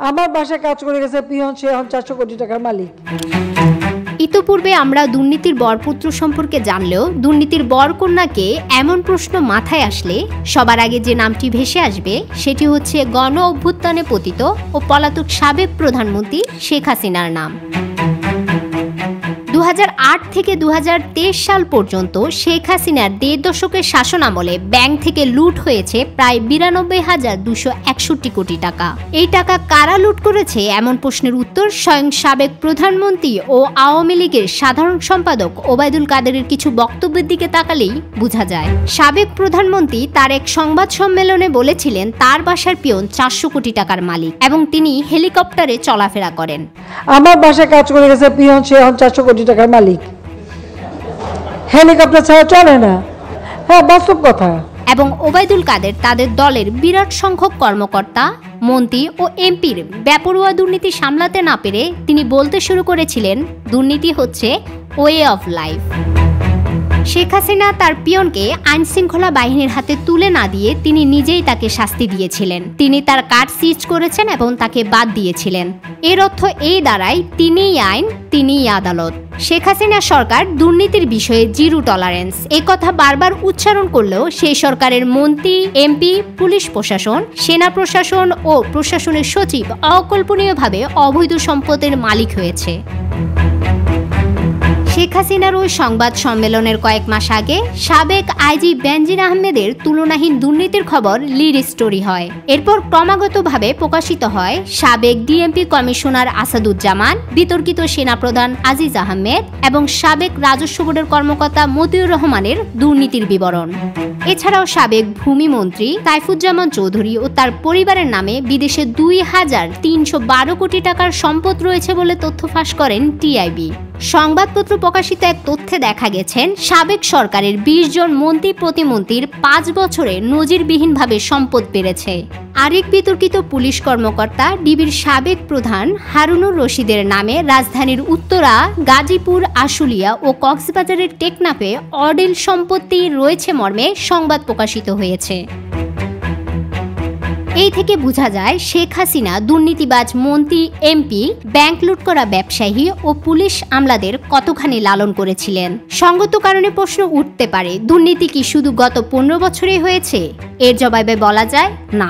আমার বাসায় কাজ করে গেছে পিয়ন, সে এখন 400 কোটি টাকার মালিক। ইতোপূর্বে আমরা দুর্নীতির বরপুত্র সম্পর্কে জানলেও দুর্নীতির বরকন্যাকে এমন প্রশ্ন মাথায় আসলে সবার আগে যে নামটি ভেসে আসবে সেটি হচ্ছে গণ অভ্যুত্থানে পতিত ও পলাতক সাবেক প্রধানমন্ত্রী শেখ হাসিনার নাম। 2008 থেকে 2023 সাল পর্যন্ত শেখ হাসিনার 1.5 দশকের শাসন আমলে ব্যাংক থেকে লুট হয়েছে প্রায় 92,261 কোটি টাকা। এই টাকা কারা লুট করেছে এমন প্রশ্নের উত্তর স্বয়ং সাবেক প্রধানমন্ত্রী ও আওয়ামী লীগের সাধারণ সম্পাদক ওবায়দুল কাদেরের কিছু বক্তব্যের দিকে তাকালেই বোঝা যায়। সাবেক প্রধানমন্ত্রী তার এক সংবাদ সম্মেলনে বলেছিলেন তার বাসার পিয়ন 400 কোটি টাকার মালিক এবং তিনি হেলিকপ্টারে চলাফেরা করেন। আমার বাসায় কাজ করে গেছে পিয়ন, সে এখন 400 কোটি টাকার মালিক। হেলিকপ্টার ছাড়া চলে না। হ্যাঁ, বাস্তব কথা। এবং ওবায়দুল কাদের তাদের দলের বিরাট সংখ্যক কর্মকর্তা, মন্ত্রী ও এমপির বেপরোয়া দুর্নীতি সামলাতে না পেরে তিনি বলতে শুরু করেছিলেন দুর্নীতি হচ্ছে way of life. Sheikh Hasina তার পিয়নকে আইন শৃঙ্খলা বাহিনীর হাতে তুলে না দিয়ে তিনি নিজেই তাকে শাস্তি দিয়েছিলেন। তিনি তার কার্ড সিজ করেছেন এবং তাকে বাদ দিয়েছিলেন। এর অর্থ এই দাঁড়ায় তিনিই আইন, তিনিই আদালত। শেখ হাসিনা সরকার দুর্নীতির বিষয়ে জিরো টলারেন্স এই কথা বারবার উচ্চারণ করলেও সেই সরকারের মন্ত্রী, এমপি, পুলিশ প্রশাসন, সেনা প্রশাসন ও প্রশাসনের সচিব অকল্পনীয়ভাবে অবৈধ সম্পদের মালিক হয়েছে। শেখ হাসিনার ওই সংবাদ সম্মেলনের কয়েক মাস আগে সাবেক আইজি বেনজির আহমেদের তুলনাহীন দুর্নীতির খবর লিড স্টোরি হয়। এরপর ক্রমাগতভাবে প্রকাশিত হয় সাবেক ডিএমপি কমিশনার আসাদুজ্জামান, বিতর্কিত সেনাপ্রধান আজিজ আহমেদ এবং সাবেক রাজস্ব বোর্ডের কর্মকর্তা মতিউর রহমানের দুর্নীতির বিবরণ। এছাড়াও সাবেক ভূমিমন্ত্রী সাইফুজ্জামান চৌধুরী ও তার পরিবারের নামে বিদেশে 2,312 কোটি টাকার সম্পদ রয়েছে বলে তথ্য ফাঁস করেন টিআইবি। সংবাদপত্র প্রকাশিত এক তথ্যে দেখা গেছেন সাবেক সরকারের 20 জন মন্ত্রী প্রতিমন্ত্রীর 5 বছরে নজিরবিহীনভাবে সম্পদ বেড়েছে। আরেক বিতর্কিত পুলিশ কর্মকর্তা ডিবির সাবেক প্রধান হারুনুর রশিদের নামে রাজধানীর উত্তরা, গাজীপুর, আশুলিয়া ও কক্সবাজারের টেকনাফে অডিল সম্পত্তি রয়েছে মর্মে সংবাদ প্রকাশিত হয়েছে। এই থেকে বোঝা যায় শেখ হাসিনা দুর্নীতিবাজ মন্ত্রী, এমপি, ব্যাংক লুট করা ব্যবসায়ী ও পুলিশ আমলাদের কতখানি লালন করেছিলেন। সঙ্গত কারণে প্রশ্ন উঠতে পারে, দুর্নীতি কি শুধু গত 15 বছরে হয়েছে? এর জবাবে বলা যায় না,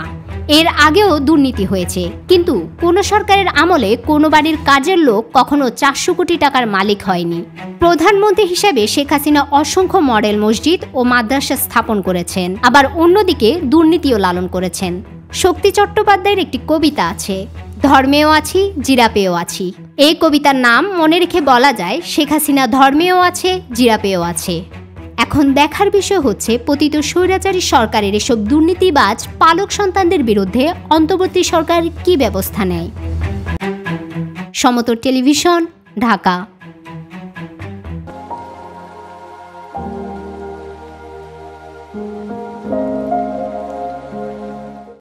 এর আগেও দুর্নীতি হয়েছে, কিন্তু কোন সরকারের আমলে কোনো বাড়ির কাজের লোক কখনো 400 কোটি টাকার মালিক হয়নি। প্রধানমন্ত্রী হিসেবে শেখ হাসিনা অসংখ্য মডেল মসজিদ ও মাদ্রাসা স্থাপন করেছেন, আবার অন্যদিকে দুর্নীতিও লালন করেছেন। শক্তি চট্টোপাধ্যায়ের একটি কবিতা আছে, ধর্মেও আছি, জিরাপেও আছি। এই কবিতার নাম মনে রেখে বলা যায় শেখ হাসিনা ধর্মেও আছে, জিরাপেও আছে। এখন দেখার বিষয় হচ্ছে পতিত স্বৈরাচারী সরকারের এসব দুর্নীতিবাজ পালক সন্তানদের বিরুদ্ধে অন্তর্বর্তী সরকার কি ব্যবস্থা নেয়। সমতর টেলিভিশন, ঢাকা।